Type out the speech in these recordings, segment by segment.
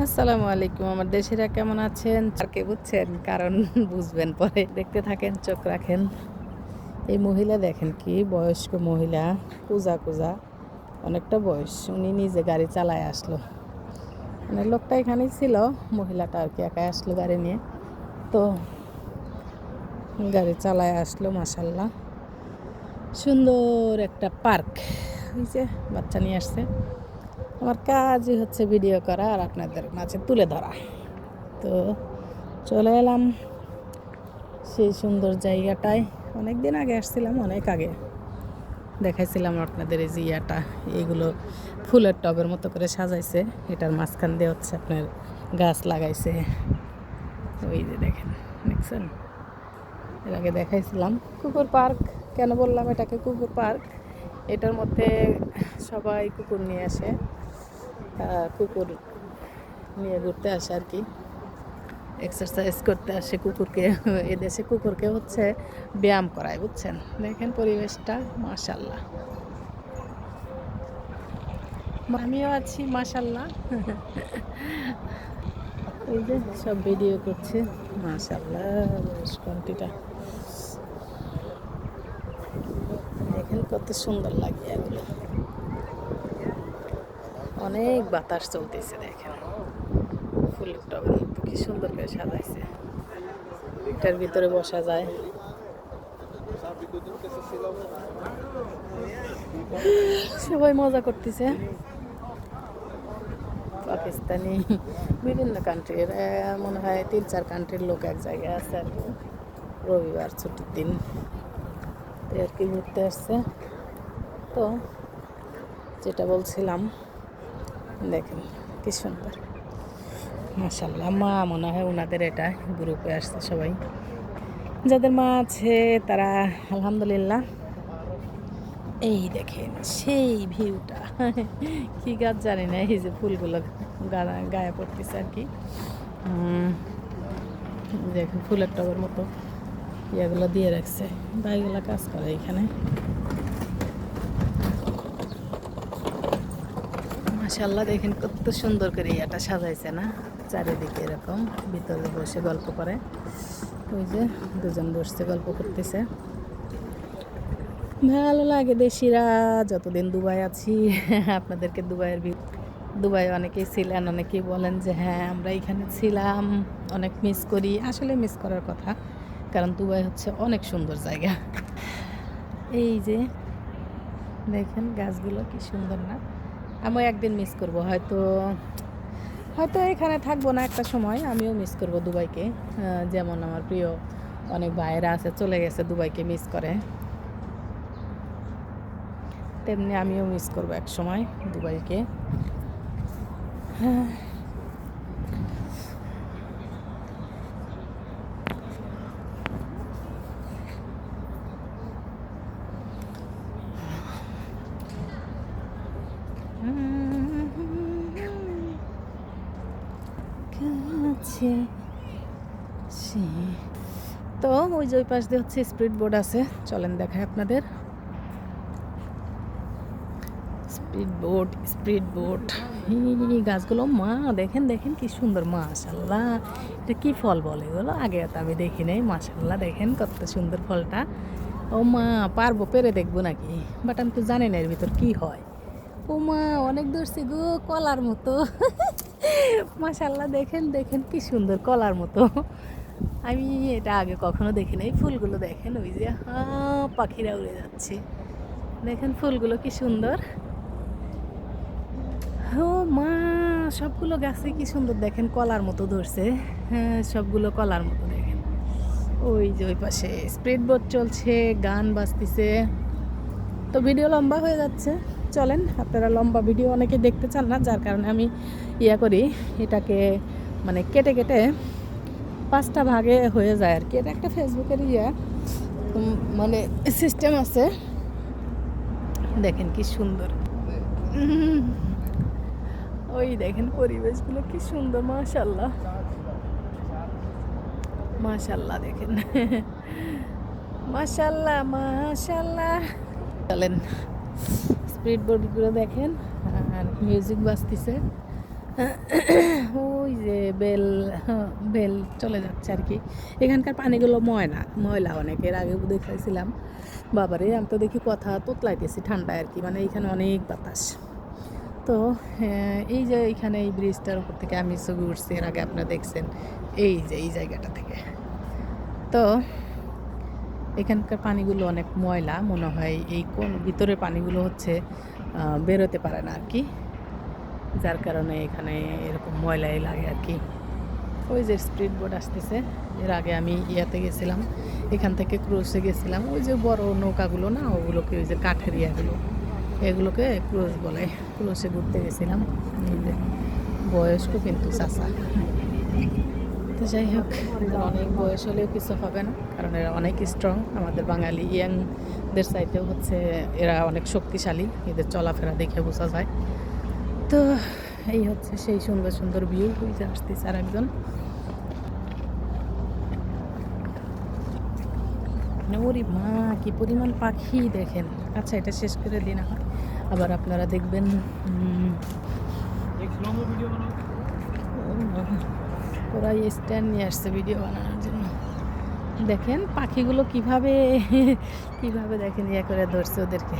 আসসালামু আলাইকুম। আমার দেশেরা কেমন আছেন? কে বুঝছেন? কারণ বুঝবেন পরে। দেখতে থাকেন, চোখ রাখেন। এই মহিলা দেখেন কি বয়স্ক মহিলা, কুঁজা কুঁজা, অনেকটা বয়স। উনি নিজে গাড়ি চালায় আসলো। মানে লোকটা এখানেই ছিল, মহিলাটা আর কি একাই আসলো গাড়ি নিয়ে। তো গাড়ি চালায় আসলো, মাশাল্লাহ। সুন্দর একটা পার্ক। ওই যে বাচ্চা নিয়ে আসছে। আমার কাজই হচ্ছে ভিডিও করা আর আপনাদের মাঝে তুলে ধরা। তো চলে এলাম সেই সুন্দর জায়গাটায়। অনেক দিন আগে আসছিলাম, অনেক আগে দেখাইছিলাম আপনাদের এই যে এইগুলো ফুলের টবের মতো করে সাজাইছে। এটার মাঝখান দিয়ে হচ্ছে আপনার গাছ লাগাইছে। ওই যে দেখেন, দেখছেন? এর আগে দেখাইছিলাম কুকুর পার্ক। কেন বললাম এটাকে কুকুর পার্ক? এটার মধ্যে সবাই কুকুর নিয়ে আসে, কুকুর নিয়ে ঘুরতে আসে আর কি, এক্সারসাইজ করতে আসে কুকুরকে। এদেশে কুকুরকে হচ্ছে ব্যায়াম করায়, বুঝছেন? দেখেন পরিবেশটা, মাশাল্লাহ। আমিও আছি, মাশাল্লাহ। এই যে সব ভিডিও করছে, মাশাল্লাহ। কোনটিটা দেখেন কত সুন্দর লাগে এগুলো। অনেক বাতাস চলতেছে, দেখেন ফুলের টবের মতো কি সুন্দর করে সাজাইছে। এটার ভিতরে বসা যায়। সবাই মজা করতেছে। পাকিস্তানি, বিভিন্ন কান্ট্রির, মনে হয় 3-4 কান্ট্রির লোক এক জায়গায় আছে আর কি। রবিবার ছুটির দিন আর কি ঘুরতে আসছে। তো যেটা বলছিলাম, দেখেন কি সুন্দর, মাশাল্লাহ। মা মনে হয় ওনাদের এটা গ্রুপে আসছে সবাই। যাদের মা আছে তারা আলহামদুলিল্লাহ। এই দেখেন সেই ভিউটা, কি গাছ জানি না, এই যে ফুলগুলো গায়ে পড়তেছে আর কি। দেখেন ফুলের টবের মতো ইয়েগুলো দিয়ে রাখছে, ভাইগুলা কাজ করে এখানে। মাশাল্লাহ, দেখেন কত সুন্দর করে ইয়াটা সাজাইছে না, চারিদিকে এরকম। ভিতরে বসে গল্প করে, ওই যে দুজন বসছে গল্প করতেছে। ভালো লাগে দেশিরা। যতদিন দুবাই আছি আপনাদেরকে দুবাই অনেকেই ছিলেন, অনেকেই বলেন যে হ্যাঁ আমরা এখানে ছিলাম, অনেক মিস করি। আসলে মিস করার কথা, কারণ দুবাই হচ্ছে অনেক সুন্দর জায়গা। এই যে দেখেন গাছগুলো কি সুন্দর না? আমিও একদিন মিস করব, হয়তো হয়তো এখানে থাকবো না, একটা সময় আমিও মিস করব দুবাইকে। যেমন আমার প্রিয় অনেক ভাইয়েরা আছে, চলে গেছে দুবাইকে মিস করে, তেমনি আমিও মিস করব এক সময় দুবাইকে। তো ওই যে ওই পাশ দিয়ে হচ্ছে স্পিড বোট আছে, চলেন দেখায় আপনাদের। স্পিড বোট গাছগুলো, মা দেখেন দেখেন কি সুন্দর, মাশাল্লাহ। এটা কি ফল বলে এগুলো? আগে তো আমি দেখি নাই। মাশাল্লাহ, দেখেন কত সুন্দর ফলটা। ও মা, পারবো পেরে দেখবো নাকি, বাট আমি তো জানি না এর ভিতর কি হয়। ও মা, অনেক ধরছি গো, কলার মতো। মাশাল্লাহ, দেখেন দেখেন কি সুন্দর, কলার মতো। আমি এটা আগে কখনো দেখি নাই। ফুলগুলো দেখেন, ওই যে পাখিরা উড়ে যাচ্ছে, দেখেন ফুলগুলো কি সুন্দর। ও মা, সবগুলো গাছে কি সুন্দর, দেখেন কলার মতো ধরছে। হ্যাঁ, সবগুলো কলার মতো দেখেন। ওই যে ওই পাশে স্পিড বোট চলছে, গান বাজতেছে। তো ভিডিও লম্বা হয়ে যাচ্ছে, চলেন। আপনারা লম্বা ভিডিও অনেকে দেখতে চান না, যার কারণে আমি করি, এটাকে মানে কেটে কেটে 5টা ভাগে হয়ে যায় আর কি। এটা একটা ফেসবুকের মানে সিস্টেম আছে। দেখেন কি সুন্দর, ওই দেখেন পরিবেশগুলো কি সুন্দর, মাশাল্লাহ মাশাল্লাহ, দেখেন মাশাল্লাহ মাশাল্লাহ। চলেন, স্পিড বোটগুলো দেখেন আর মিউজিক বাজতেছে। হোয়েল চলে যাচ্ছে আর কি। এখানকার পানিগুলো ময়লা অনেক। এর আগে দেখাইছিলাম। বাবারে, আমি তো দেখি কথা তোতলাইতেছি ঠান্ডায় আর কি, মানে এইখানে অনেক বাতাস। তো এই যে এইখানে এই ব্রিজটার উপর থেকে আমি ছবি উঠছি, এর আগে আপনারা দেখছেন, এই যে এই জায়গাটা থেকে। তো এখানকার পানিগুলো অনেক ময়লা, মনে হয় এই কোন ভিতরের পানিগুলো হচ্ছে বেরোতে পারে না আর কি, যার কারণে এখানে এরকম ময়লাই লাগে আর কি। ওই যে স্পিড বোট আসতেছে, এর আগে আমি ইয়াতে গেছিলাম, এখান থেকে ক্রুজে গেছিলাম। ওই যে বড় নৌকাগুলো না, ওগুলোকে ওই যে কাঠের ইয়াগুলো, এগুলোকে ক্রুজ বলে। ক্রুজে ঘুরতে গেছিলাম। এই যে বয়স্ক কিন্তু চাচা। তো যাই হোক, এদের অনেক বয়স হলেও কিছু হবে না, কারণ এরা অনেক স্ট্রং। আমাদের বাঙালি ইয়াংদের চাইতেও হচ্ছে এরা অনেক শক্তিশালী, এদের চলাফেরা দেখে বোঝা যায়। তো এই হচ্ছে সেই সুন্দর সুন্দর ভিউ। ওই যে আসতেছে আর একজন। ওরে মা, কি পরিমাণ পাখি দেখেন। আচ্ছা, এটা শেষ করে দিন, আবার আপনারা দেখবেন। ওরা স্ট্যান্ড নিয়ে আসছে ভিডিও বানানোর জন্য। দেখেন পাখিগুলো কিভাবে কিভাবে দেখেন ইয়ে করে ধরছে ওদেরকে।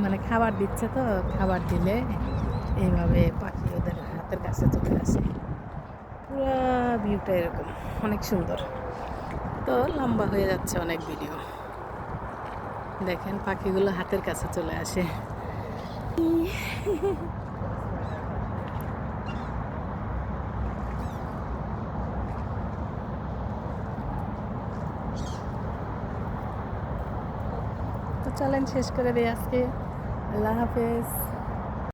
মানে খাবার দিচ্ছে, তো খাবার দিলে এইভাবে পাখি ওদের হাতের কাছে চলে আসে। পুরো ভিউটা এরকম, অনেক সুন্দর। তো লম্বা হয়ে যাচ্ছে অনেক ভিডিও। দেখেন পাখিগুলো হাতের কাছে চলে আসে। তো চলেন শেষ করে দিই আজকে। আল্লাহ হাফেজ।